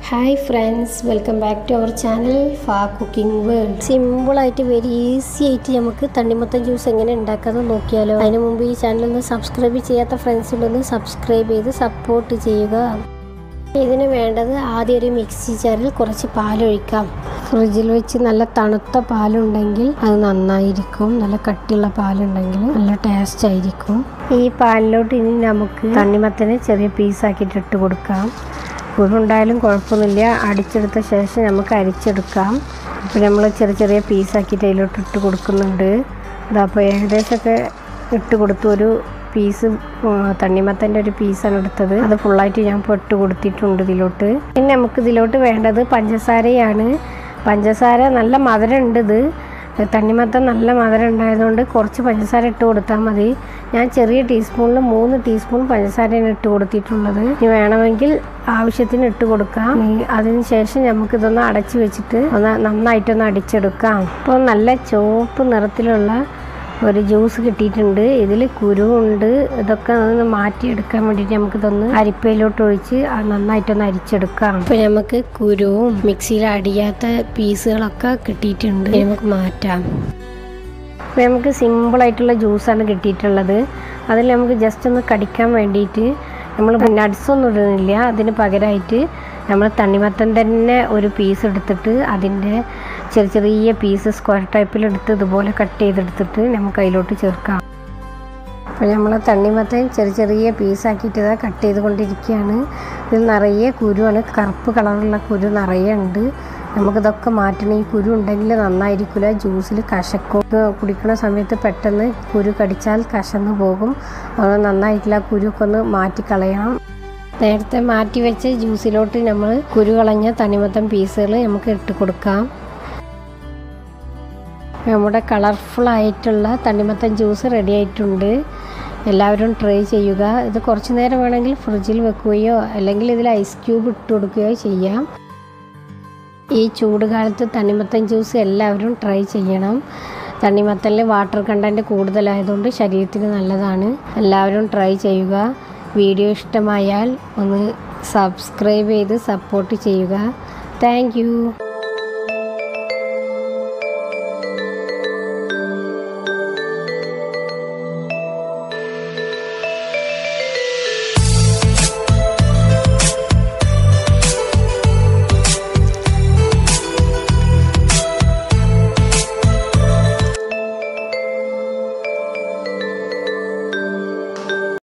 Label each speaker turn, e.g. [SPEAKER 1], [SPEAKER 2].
[SPEAKER 1] Hi friends, welcome back to our channel Fa Cooking World. Simple ആയിട്ട് very easy ആയിട്ട് നമുക്ക് തണ്ണിമത്തൻ juice എങ്ങനെ ഉണ്ടാക്കാമെന്ന് നോക്കിയാലോ. അതിനു മുമ്പ് ഈ ചാനൽ ഒന്ന് സബ്സ്ക്രൈബ് ചെയ്യാത്ത ഫ്രണ്ട്സ് ഉണ്ടെന്ന് സബ്സ്ക്രൈബ് ചെയ്ത് സപ്പോർട്ട് ചെയ്യുക. ഇതിന് വേണ്ടത് ആദ്യം ഒരു മിക്സി ജാറിൽ കുറച്ച് പാലൊഴിക്കാം. ഫ്രിഡ്ജിൽ വെച്ച് നല്ല തണുത്ത പാലുണ്ടെങ്കിൽ അത് നന്നായിരിക്കും. നല്ല കട്ടിയുള്ള പാലുണ്ടെങ്കിൽ നല്ല ടേസ്റ്റ് ആയിരിക്കും. ഈ പാലിലോട്ട് ഇനി നമുക്ക് തണ്ണിമത്തനെ ചെറിയ പീസാക്കിയിട്ട് ഇട്ട് കൊടുക്കാം. കുരുണ്ടായാലും കുഴപ്പമൊന്നുമില്ല. അടിച്ചെടുത്ത ശേഷം നമുക്ക് അരിച്ചെടുക്കാം. അപ്പോൾ നമ്മൾ ചെറിയ ചെറിയ പീസാക്കിയിട്ട് അതിലോട്ട് ഇട്ട് കൊടുക്കുന്നുണ്ട്. അതപ്പോൾ ഏകദേശമൊക്കെ ഇട്ട് കൊടുത്തു. ഒരു പീസ് തണ്ണിമത്തൻ്റെ ഒരു പീസാണ് എടുത്തത്. അത് ഫുള്ളായിട്ട് ഞാൻ ഇപ്പോൾ ഇട്ട് കൊടുത്തിട്ടുണ്ട് ഇതിലോട്ട്. പിന്നെ നമുക്ക് ഇതിലോട്ട് വേണ്ടത് പഞ്ചസാരയാണ്. പഞ്ചസാര നല്ല മധുരം ഉണ്ട്. ഇത് തണ്ണിമത്തൻ നല്ല മധുരം ഉണ്ടായതുകൊണ്ട് കുറച്ച് പഞ്ചസാര ഇട്ട് കൊടുത്താൽ മതി. ഞാൻ ചെറിയ ടീസ്പൂണിൽ 3 ടീസ്പൂൺ പഞ്ചസാരയാണ് ഇട്ട് കൊടുത്തിട്ടുള്ളത്. ഇനി വേണമെങ്കിൽ ആവശ്യത്തിന് ഇട്ട് കൊടുക്കാം. അതിന് ശേഷം നമുക്കിതൊന്ന് അടച്ച് വെച്ചിട്ട് നന്നായിട്ടൊന്ന് അടിച്ചെടുക്കാം. ഇപ്പോൾ നല്ല ചുവപ്പ് നിറത്തിലുള്ള ഒരു ജ്യൂസ് കിട്ടിയിട്ടുണ്ട്. ഇതിൽ കുരുവുണ്ട്. ഇതൊക്കെ ഒന്ന് മാറ്റിയെടുക്കാൻ വേണ്ടിയിട്ട് നമുക്കിതൊന്ന് അരിപ്പയിലോട്ട് ഒഴിച്ച് നന്നായിട്ടൊന്ന് അരിച്ചെടുക്കാം. അപ്പോൾ നമുക്ക് കുരുവും മിക്സിയിൽ അടിയാത്ത പീസുകളൊക്കെ കിട്ടിയിട്ടുണ്ട്. നമുക്ക് മാറ്റാം. അപ്പോൾ നമുക്ക് സിമ്പിളായിട്ടുള്ള ജ്യൂസാണ് കിട്ടിയിട്ടുള്ളത്. അതിൽ നമുക്ക് ജസ്റ്റ് ഒന്ന് കടിക്കാൻ വേണ്ടിയിട്ട് നമ്മൾ നട്ട്സൊന്നും ഇടുന്നില്ല. അതിന് പകരമായിട്ട് നമ്മൾ തണ്ണിമത്തൻ തന്നെ ഒരു പീസ് എടുത്തിട്ട് അതിൻ്റെ ചെറിയ ചെറിയ പീസ് സ്ക്വയർ ടൈപ്പിലെടുത്ത് ഇതുപോലെ കട്ട് ചെയ്തെടുത്തിട്ട് നമുക്ക് അതിലോട്ട് ചേർക്കാം. അപ്പോൾ നമ്മൾ തണ്ണിമത്തൻ ചെറിയ ചെറിയ പീസാക്കിയിട്ട് കട്ട് ചെയ്തുകൊണ്ടിരിക്കുകയാണ്. ഇതിൽ നിറയെ കുരുവാണ്. കറുപ്പ് കളറുള്ള കുരു നിറയെ ഉണ്ട്. നമുക്കിതൊക്കെ മാറ്റണം. ഈ കുരു ഉണ്ടെങ്കിൽ നന്നായിരിക്കില്ല. ജ്യൂസിൽ കശക്കും. കുടിക്കുന്ന സമയത്ത് പെട്ടെന്ന് കുരു കടിച്ചാൽ കശന്ന് പോകും. അത് നന്നായിട്ടില്ല. കുരുവൊക്കെ ഒന്ന് മാറ്റിക്കളയണം. നേരത്തെ മാറ്റി വെച്ച ജ്യൂസിലോട്ട് നമ്മൾ കുരു കളഞ്ഞ തണ്ണിമത്തൻ പീസുകൾ നമുക്ക് ഇട്ട് കൊടുക്കാം. നമ്മുടെ കളർഫുള്ളായിട്ടുള്ള തണ്ണിമത്തൻ ജ്യൂസ് റെഡി ആയിട്ടുണ്ട്. എല്ലാവരും ട്രൈ ചെയ്യുക. ഇത് കുറച്ച് നേരം വേണമെങ്കിൽ ഫ്രിഡ്ജിൽ വെക്കുകയോ അല്ലെങ്കിൽ ഇതിൽ ഐസ് ക്യൂബ് ഇട്ട് കൊടുക്കുകയോ ചെയ്യാം. ഈ ചൂട് കാലത്ത് തണ്ണിമത്തൻ ജ്യൂസ് എല്ലാവരും ട്രൈ ചെയ്യണം. തണ്ണിമത്തനിൽ വാട്ടർ കണ്ടൻറ്റ് കൂടുതലായതുകൊണ്ട് ശരീരത്തിന് നല്ലതാണ്. എല്ലാവരും ട്രൈ ചെയ്യുക. വീഡിയോ ഇഷ്ടമായാൽ ഒന്ന് സബ്സ്ക്രൈബ് ചെയ്ത് സപ്പോർട്ട് ചെയ്യുക. Thank you.